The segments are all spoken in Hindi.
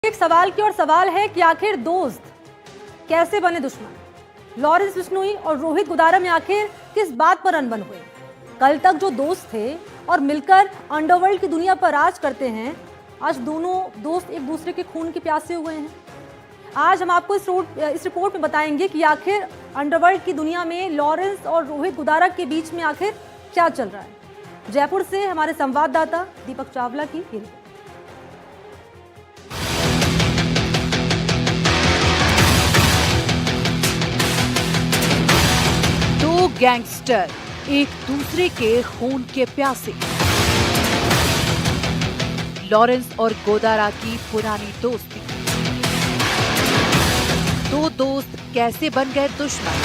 एक सवाल की और सवाल है कि आखिर दोस्त कैसे बने दुश्मन। लॉरेंस बिश्नोई और रोहित गोदारा में आखिर किस बात पर अनबन हुए। कल तक जो दोस्त थे और मिलकर अंडरवर्ल्ड की दुनिया पर राज करते हैं, आज दोनों दोस्त एक दूसरे के खून के प्यासे हुए हैं। आज हम आपको इस रिपोर्ट में बताएंगे कि आखिर अंडरवर्ल्ड की दुनिया में लॉरेंस और रोहित गोदारा के बीच में आखिर क्या चल रहा है। जयपुर से हमारे संवाददाता दीपक चावला की ये रिपोर्ट। दो गैंगस्टर एक दूसरे के खून के प्यासे। लॉरेंस और गोदारा की पुरानी दोस्ती। दो दोस्त कैसे बन गए दुश्मन।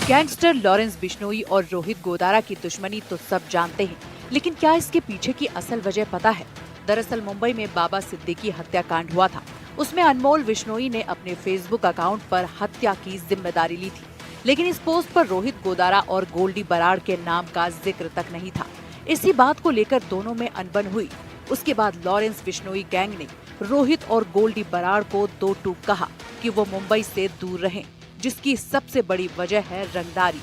गैंगस्टर लॉरेंस बिश्नोई और रोहित गोदारा की दुश्मनी तो सब जानते हैं, लेकिन क्या इसके पीछे की असल वजह पता है? दरअसल मुंबई में बाबा सिद्दीकी हत्याकांड हुआ था। उसमें अनमोल बिश्नोई ने अपने फेसबुक अकाउंट पर हत्या की जिम्मेदारी ली थी, लेकिन इस पोस्ट पर रोहित गोदारा और गोल्डी बराड़ के नाम का जिक्र तक नहीं था। इसी बात को लेकर दोनों में अनबन हुई। उसके बाद लॉरेंस बिश्नोई गैंग ने रोहित और गोल्डी बराड़ को दो टूक कहा कि वो मुंबई से दूर रहें, जिसकी सबसे बड़ी वजह है रंगदारी।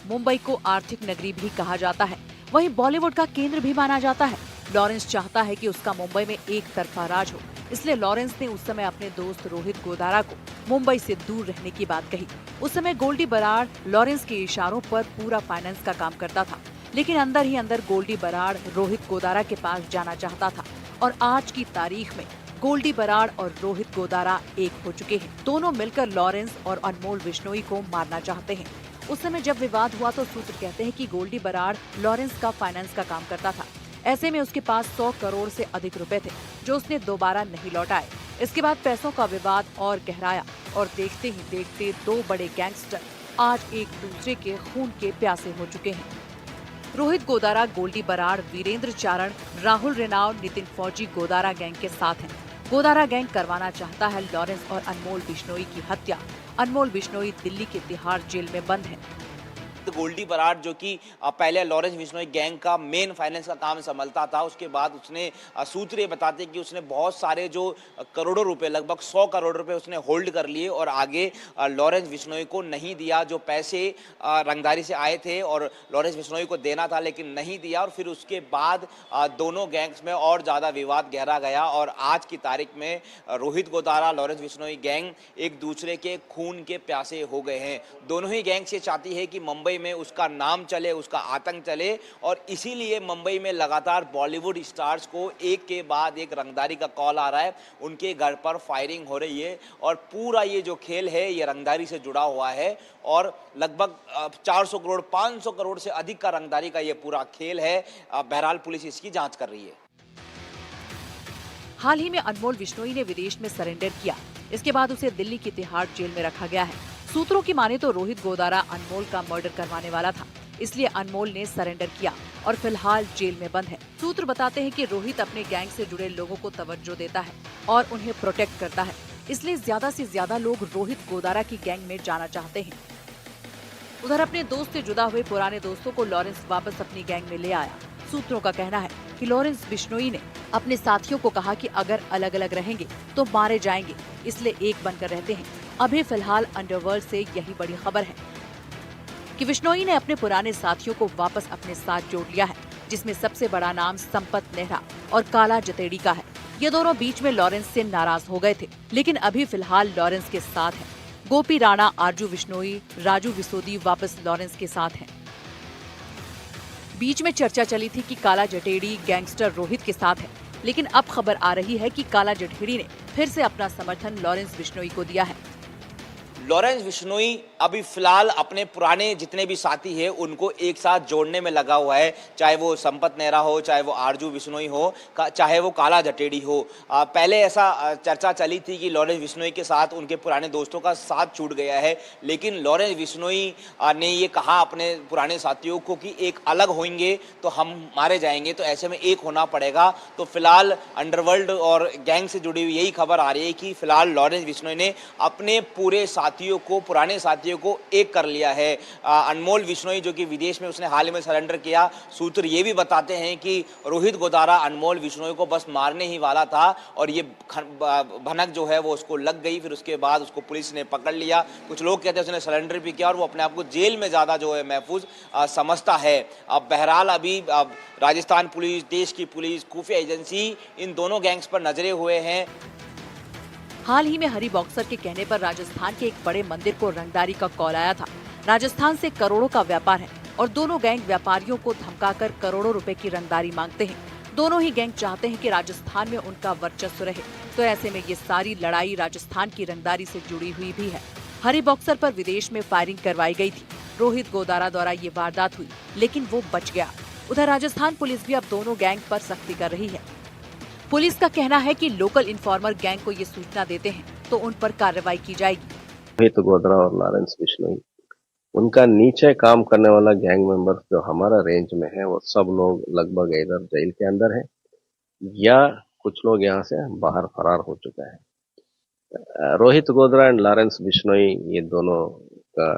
मुंबई को आर्थिक नगरी भी कहा जाता है, वहीं बॉलीवुड का केंद्र भी माना जाता है। लॉरेंस चाहता है कि उसका मुंबई में एक तरफा राज हो, इसलिए लॉरेंस ने उस समय अपने दोस्त रोहित गोदारा को मुंबई से दूर रहने की बात कही। उस समय गोल्डी बराड़ लॉरेंस के इशारों पर पूरा फाइनेंस का काम करता था, लेकिन अंदर ही अंदर गोल्डी बराड़ रोहित गोदारा के पास जाना चाहता था। और आज की तारीख में गोल्डी बराड़ और रोहित गोदारा एक हो चुके हैं। दोनों मिलकर लॉरेंस और अनमोल बिश्नोई को मारना चाहते हैं। उस समय जब विवाद हुआ तो सूत्र कहते हैं कि गोल्डी बराड़ लॉरेंस का फाइनेंस का काम करता था। ऐसे में उसके पास 100 करोड़ से अधिक रुपए थे, जो उसने दोबारा नहीं लौटाए। इसके बाद पैसों का विवाद और गहराया और देखते ही देखते दो बड़े गैंगस्टर आज एक दूसरे के खून के प्यासे हो चुके हैं। रोहित गोदारा गोल्डी बराड़, वीरेंद्र चारण, राहुल रेनाव, नितिन फौजी गोदारा गैंग के साथ हैं। गोदारा गैंग करवाना चाहता है लॉरेंस और अनमोल बिश्नोई की हत्या। अनमोल बिश्नोई दिल्ली के तिहाड़ जेल में बंद है। गोल्डी बराड़ जो कि पहले लॉरेंस बिश्नोई गैंग का मेन फाइनेंस का काम संभालता था, उसके बाद उसने सूत्र ये बताते हैं कि उसने बहुत सारे जो करोड़ों रुपए, लगभग 100 करोड़ रुपए उसने होल्ड कर लिए और आगे लॉरेंस बिश्नोई को नहीं दिया। जो पैसे रंगदारी से आए थे और लॉरेंस बिश्नोई को देना था, लेकिन नहीं दिया। और फिर उसके बाद दोनों गैंग्स में और ज़्यादा विवाद गहरा गया और आज की तारीख में रोहित गोदारा, लॉरेंस बिश्नोई गैंग एक दूसरे के खून के प्यासे हो गए हैं। दोनों ही गैंग्स ये चाहती है कि मुंबई में उसका नाम चले, उसका आतंक चले, और इसीलिए मुंबई में लगातार बॉलीवुड स्टार्स को एक के बाद एक रंगदारी का कॉल आ रहा है। उनके घर पर फायरिंग हो रही है और पूरा ये जो खेल है ये रंगदारी से जुड़ा हुआ है और लगभग 400 करोड़ 500 करोड़ से अधिक का रंगदारी का ये पूरा खेल है। बहरहाल पुलिस इसकी जांच कर रही है। हाल ही में अनमोल बिश्नोई ने विदेश में सरेंडर किया। इसके बाद उसे दिल्ली की तिहाड़ जेल में रखा गया है। सूत्रों की माने तो रोहित गोदारा अनमोल का मर्डर करवाने वाला था, इसलिए अनमोल ने सरेंडर किया और फिलहाल जेल में बंद है। सूत्र बताते हैं कि रोहित अपने गैंग से जुड़े लोगों को तवज्जो देता है और उन्हें प्रोटेक्ट करता है, इसलिए ज्यादा से ज्यादा लोग रोहित गोदारा की गैंग में जाना चाहते हैं। उधर अपने दोस्त से जुदा हुए पुराने दोस्तों को लॉरेंस वापस अपनी गैंग में ले आया। सूत्रों का कहना है कि लॉरेंस बिश्नोई ने अपने साथियों को कहा कि अगर अलग अलग रहेंगे तो मारे जाएंगे, इसलिए एक बनकर रहते हैं। अभी फिलहाल अंडरवर्ल्ड से यही बड़ी खबर है कि बिश्नोई ने अपने पुराने साथियों को वापस अपने साथ जोड़ लिया है, जिसमें सबसे बड़ा नाम संपत नेहरा और काला जतेड़ी का है। ये दोनों बीच में लॉरेंस से नाराज हो गए थे, लेकिन अभी फिलहाल लॉरेंस के साथ हैं। गोपी राणा, आरजू बिश्नोई, राजू विसोदी वापस लॉरेंस के साथ हैं। बीच में चर्चा चली थी कि काला जटेड़ी गैंगस्टर रोहित के साथ है, लेकिन अब खबर आ रही है कि काला जटेड़ी ने फिर से अपना समर्थन लॉरेंस बिश्नोई को दिया है। लॉरेंस बिश्नोई अभी फिलहाल अपने पुराने जितने भी साथी हैं उनको एक साथ जोड़ने में लगा हुआ है, चाहे वो संपत नेहरा हो, चाहे वो आरजू बिश्नोई हो, चाहे वो काला जटेड़ी हो। पहले ऐसा चर्चा चली थी कि लॉरेंस बिश्नोई के साथ उनके पुराने दोस्तों का साथ छूट गया है, लेकिन लॉरेंस बिश्नोई ने ये कहा अपने पुराने साथियों को कि एक अलग होंगे तो हम मारे जाएंगे, तो ऐसे में एक होना पड़ेगा। तो फिलहाल अंडरवर्ल्ड और गैंग से जुड़ी हुई यही खबर आ रही है कि फिलहाल लॉरेंस बिश्नोई ने अपने पूरे साथ साथियों को, पुराने साथियों को एक कर लिया है। अनमोल विश्नोई जो कि विदेश में उसने हाल ही में सरेंडर किया, सूत्र ये भी बताते हैं कि रोहित गोदारा अनमोल विश्नोई को बस मारने ही वाला था और ये भनक जो है वो उसको लग गई। फिर उसके बाद उसको पुलिस ने पकड़ लिया। कुछ लोग कहते हैं उसने सरेंडर भी किया और वो अपने आप को जेल में ज़्यादा जो है महफूज समझता है। अब बहरहाल अभी राजस्थान पुलिस, देश की पुलिस, खुफिया एजेंसी इन दोनों गैंग्स पर नजरे हुए हैं। हाल ही में हरी बॉक्सर के कहने पर राजस्थान के एक बड़े मंदिर को रंगदारी का कॉल आया था। राजस्थान से करोड़ों का व्यापार है और दोनों गैंग व्यापारियों को धमकाकर करोड़ों रुपए की रंगदारी मांगते हैं। दोनों ही गैंग चाहते हैं कि राजस्थान में उनका वर्चस्व रहे, तो ऐसे में ये सारी लड़ाई राजस्थान की रंगदारी से जुड़ी हुई भी है। हरी बॉक्सर पर विदेश में फायरिंग करवाई गई थी। रोहित गोदारा द्वारा ये वारदात हुई, लेकिन वो बच गया। उधर राजस्थान पुलिस भी अब दोनों गैंग पर सख्ती कर रही है। पुलिस का कहना है कि लोकल इन्फॉर्मर गैंग को ये सूचना देते हैं तो उन पर कार्रवाई की जाएगी। रोहित गोदारा और लॉरेंस बिश्नोई, उनका नीचे काम करने वाला गैंग मेंबर्स जो हमारा रेंज में है, वो सब लोग लगभग इधर जेल के अंदर है या कुछ लोग यहाँ से बाहर फरार हो चुका है। रोहित गोदारा एंड लॉरेंस बिश्नोई, ये दोनों का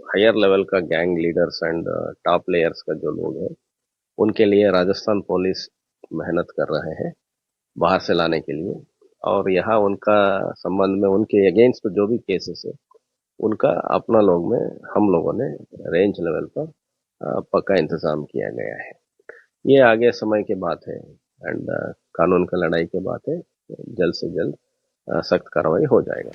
हायर लेवल का gang leaders and top players का जो लोग हैं, उनके लिए राजस्थान पुलिस मेहनत कर रहे हैं बाहर से लाने के लिए। और यहाँ उनका संबंध में उनके अगेंस्ट जो भी केसेस है, उनका अपना लोग में हम लोगों ने रेंज लेवल पर पक्का इंतजाम किया गया है। ये आगे समय की बात है एंड कानून का लड़ाई की बात है। जल्द से जल्द सख्त कार्रवाई हो जाएगा।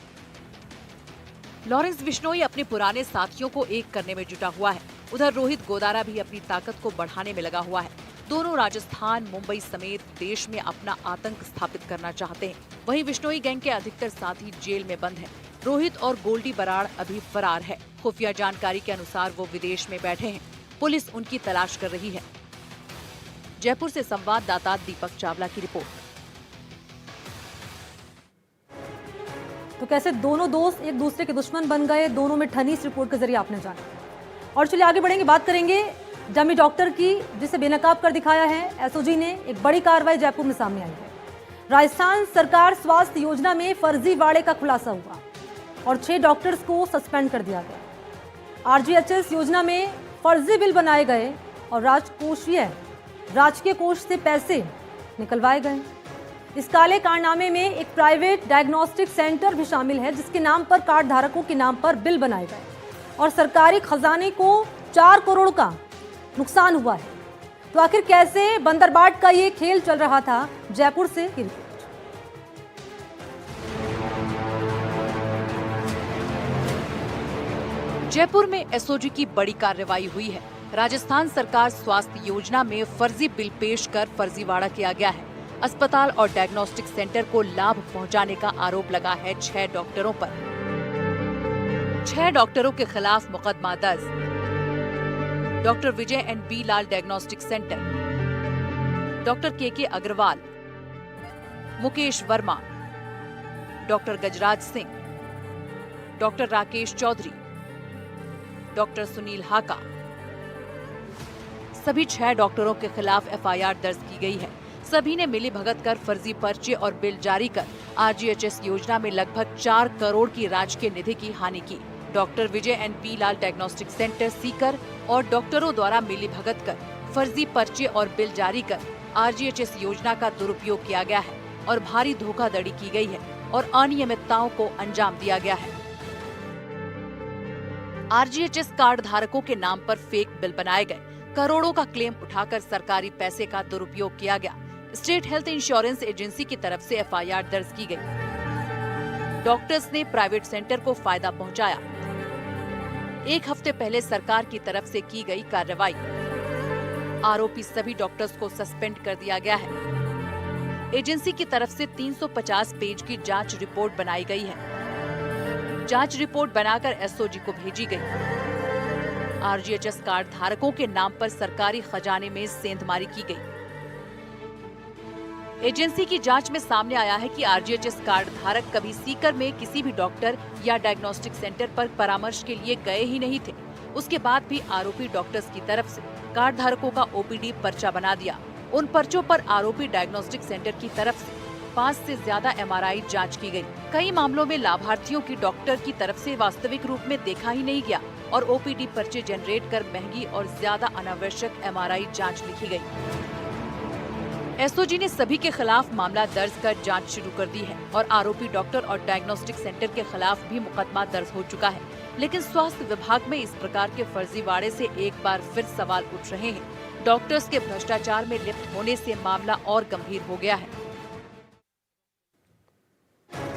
लॉरेंस बिश्नोई अपने पुराने साथियों को एक करने में जुटा हुआ है। उधर रोहित गोदारा भी अपनी ताकत को बढ़ाने में लगा हुआ है। दोनों राजस्थान, मुंबई समेत देश में अपना आतंक स्थापित करना चाहते हैं। वहीं बिश्नोई गैंग के अधिकतर साथी जेल में बंद हैं। रोहित और गोल्डी बराड़ अभी फरार है। खुफिया जानकारी के अनुसार वो विदेश में बैठे हैं। पुलिस उनकी तलाश कर रही है। जयपुर से संवाददाता दीपक चावला की रिपोर्ट। तो कैसे दोनों दोस्त एक दूसरे के दुश्मन बन गए, दोनों में ठनी इस रिपोर्ट के जरिए आपने जाना। और चलिए आगे बढ़ेंगे, बात करेंगे डमी डॉक्टर की जिसे बेनकाब कर दिखाया है एसओजी ने। एक बड़ी कार्रवाई जयपुर में सामने आई है। राजस्थान सरकार स्वास्थ्य योजना में फर्जीवाड़े का खुलासा हुआ और 6 डॉक्टर्स को सस्पेंड कर दिया गया। आरजीएचएस योजना में फर्जी बिल बनाए गए और राजकीय कोष से पैसे निकलवाए गए। इस काले कारनामे में एक प्राइवेट डायग्नोस्टिक सेंटर भी शामिल है जिसके नाम पर कार्ड धारकों के नाम पर बिल बनाए गए और सरकारी खजाने को 4 करोड़ का नुकसान हुआ है। तो आखिर कैसे बंदरबाट का ये खेल चल रहा था, जयपुर से की रिपोर्ट। जयपुर में एसओजी की बड़ी कार्रवाई हुई है। राजस्थान सरकार स्वास्थ्य योजना में फर्जी बिल पेश कर फर्जीवाड़ा किया गया है। अस्पताल और डायग्नोस्टिक सेंटर को लाभ पहुंचाने का आरोप लगा है 6 डॉक्टरों पर। 6 डॉक्टरों के खिलाफ मुकदमा दर्ज। Doctor Vijay and B Lal diagnostic centre, doctor K Agarwal, Mukesh Verma, doctor Gajraj Singh, doctor Rakesh Chaudhary, doctor Sunil Haka, सभी 6 डॉक्टरों के खिलाफ एफआईआर दर्ज की गई है। सभी ने मिली भगत कर फर्जी पर्चे और बिल जारी कर आरजीएचएस योजना में लगभग 4 करोड़ की राजकीय निधि की हानि की। Doctor Vijay and P Lal diagnostic centre Sikar और डॉक्टरों द्वारा मिली भगत कर फर्जी पर्चे और बिल जारी कर आरजीएचएस योजना का दुरुपयोग किया गया है और भारी धोखाधड़ी की गई है और अनियमितताओं को अंजाम दिया गया है। आरजीएचएस कार्ड धारकों के नाम पर फेक बिल बनाए गए, करोड़ों का क्लेम उठाकर सरकारी पैसे का दुरुपयोग किया गया। स्टेट हेल्थ इंश्योरेंस एजेंसी की तरफ से एफआईआर दर्ज की गई। डॉक्टर्स ने प्राइवेट सेंटर को फायदा पहुंचाया। 1 हफ्ते पहले सरकार की तरफ से की गई कार्रवाई। आरोपी सभी डॉक्टर्स को सस्पेंड कर दिया गया है। एजेंसी की तरफ से 350 पेज की जांच रिपोर्ट बनाई गई है। जांच रिपोर्ट बनाकर एसओजी को भेजी गई। आरजीएचएस कार्ड धारकों के नाम पर सरकारी खजाने में सेंधमारी की गई। एजेंसी की जांच में सामने आया है कि आरजीएचएस कार्ड धारक कभी सीकर में किसी भी डॉक्टर या डायग्नोस्टिक सेंटर पर परामर्श के लिए गए ही नहीं थे। उसके बाद भी आरोपी डॉक्टर्स की तरफ से कार्ड धारकों का ओपीडी पर्चा बना दिया। उन पर्चों पर आरोपी डायग्नोस्टिक सेंटर की तरफ से 5 से ज्यादा MRI जांच की गई। कई मामलों में लाभार्थियों की डॉक्टर की तरफ से वास्तविक रूप में देखा ही नहीं गया और OPD पर्चे जनरेट कर महंगी और ज्यादा अनावश्यक MRI जांच लिखी गई। SOG ने सभी के खिलाफ मामला दर्ज कर जांच शुरू कर दी है और आरोपी डॉक्टर और डायग्नोस्टिक सेंटर के खिलाफ भी मुकदमा दर्ज हो चुका है। लेकिन स्वास्थ्य विभाग में इस प्रकार के फर्जीवाड़े से एक बार फिर सवाल उठ रहे हैं। डॉक्टर्स के भ्रष्टाचार में लिप्त होने से मामला और गंभीर हो गया है।